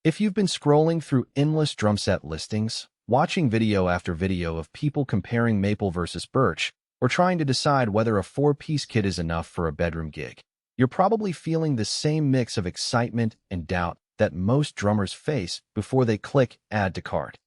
If you've been scrolling through endless drum set listings, watching video after video of people comparing maple versus birch, or trying to decide whether a four-piece kit is enough for a bedroom gig, you're probably feeling the same mix of excitement and doubt that most drummers face before they click Add to Cart.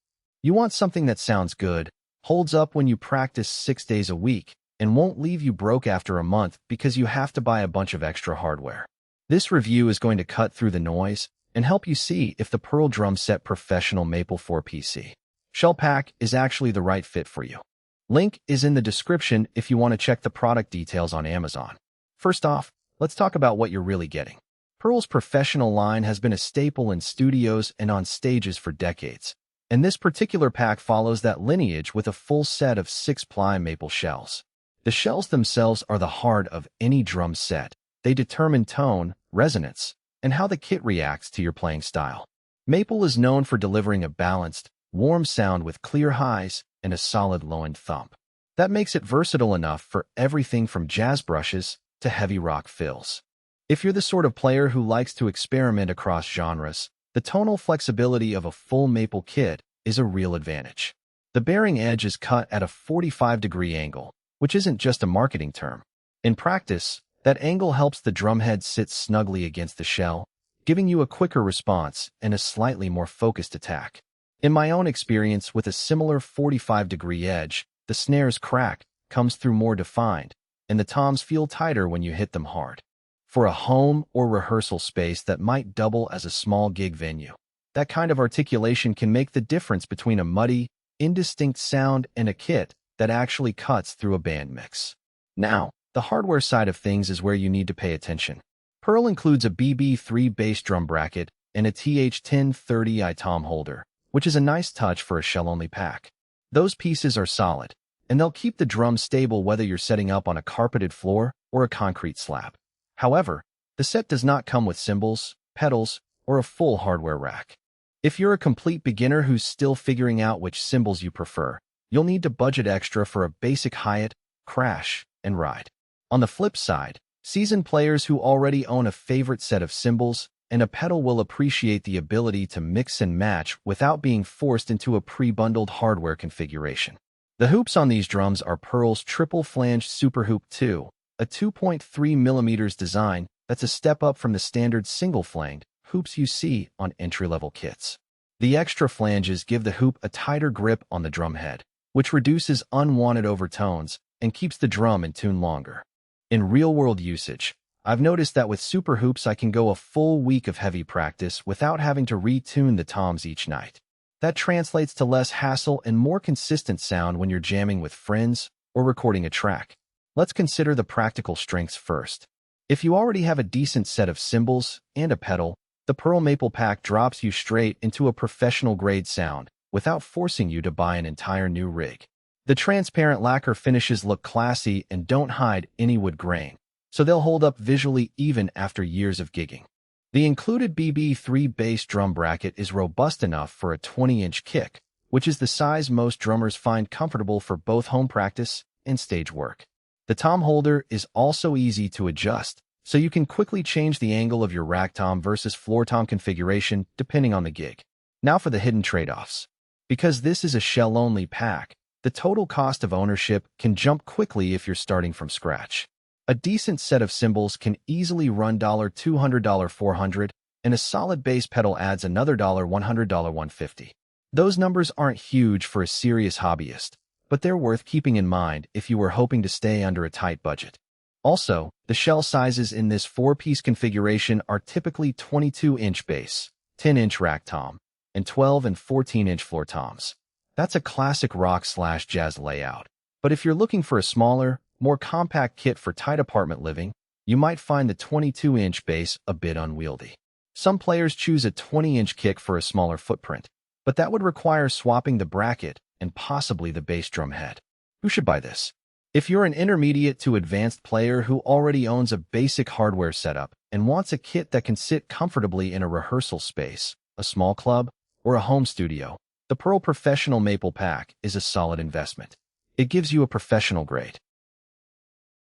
You want something that sounds good, holds up when you practice 6 days a week, and won't leave you broke after a month because you have to buy a bunch of extra hardware. This review is going to cut through the noise and help you see if the Pearl Drum Set Professional Maple 4PC Shell Pack is actually the right fit for you. Link is in the description if you want to check the product details on Amazon. First off, let's talk about what you're really getting. Pearl's professional line has been a staple in studios and on stages for decades, and this particular pack follows that lineage with a full set of 6-ply maple shells. The shells themselves are the heart of any drum set. They determine tone, resonance, and how the kit reacts to your playing style. Maple is known for delivering a balanced, warm sound with clear highs and a solid low-end thump. That makes it versatile enough for everything from jazz brushes to heavy rock fills. If you're the sort of player who likes to experiment across genres, the tonal flexibility of a full maple kit is a real advantage. The bearing edge is cut at a 45-degree angle, which isn't just a marketing term. In practice, that angle helps the drumhead sit snugly against the shell, giving you a quicker response and a slightly more focused attack. In my own experience with a similar 45-degree edge, the snare's crack comes through more defined, and the toms feel tighter when you hit them hard. For a home or rehearsal space that might double as a small gig venue, that kind of articulation can make the difference between a muddy, indistinct sound and a kit that actually cuts through a band mix. Now, the hardware side of things is where you need to pay attention. Pearl includes a BB3 bass drum bracket and a TH1030i tom holder, which is a nice touch for a shell-only pack. Those pieces are solid, and they'll keep the drum stable whether you're setting up on a carpeted floor or a concrete slab. However, the set does not come with cymbals, pedals, or a full hardware rack. If you're a complete beginner who's still figuring out which cymbals you prefer, you'll need to budget extra for a basic hi-hat, crash, and ride. On the flip side, seasoned players who already own a favorite set of cymbals and a pedal will appreciate the ability to mix and match without being forced into a pre-bundled hardware configuration. The hoops on these drums are Pearl's triple-flanged SuperHoop II, a 2.3mm design that's a step up from the standard single-flanged hoops you see on entry-level kits. The extra flanges give the hoop a tighter grip on the drum head, which reduces unwanted overtones and keeps the drum in tune longer. In real-world usage, I've noticed that with Super Hoops I can go a full week of heavy practice without having to retune the toms each night. That translates to less hassle and more consistent sound when you're jamming with friends or recording a track. Let's consider the practical strengths first. If you already have a decent set of cymbals and a pedal, the Pearl Maple Pack drops you straight into a professional-grade sound without forcing you to buy an entire new rig. The transparent lacquer finishes look classy and don't hide any wood grain, so they'll hold up visually even after years of gigging. The included BB3 bass drum bracket is robust enough for a 20-inch kick, which is the size most drummers find comfortable for both home practice and stage work. The tom holder is also easy to adjust, so you can quickly change the angle of your rack tom versus floor tom configuration depending on the gig. Now for the hidden trade-offs. Because this is a shell-only pack, the total cost of ownership can jump quickly if you're starting from scratch. A decent set of cymbals can easily run $200, $400, and a solid bass pedal adds another $100, $150. Those numbers aren't huge for a serious hobbyist, but they're worth keeping in mind if you were hoping to stay under a tight budget. Also, the shell sizes in this 4-piece configuration are typically 22-inch bass, 10-inch rack tom, and 12 and 14-inch floor toms. That's a classic rock/jazz layout. But if you're looking for a smaller, more compact kit for tight apartment living, you might find the 22-inch bass a bit unwieldy. Some players choose a 20-inch kick for a smaller footprint, but that would require swapping the bracket and possibly the bass drum head. Who should buy this? If you're an intermediate to advanced player who already owns a basic hardware setup and wants a kit that can sit comfortably in a rehearsal space, a small club, or a home studio, the Pearl Professional Maple Pack is a solid investment. It gives you a professional grade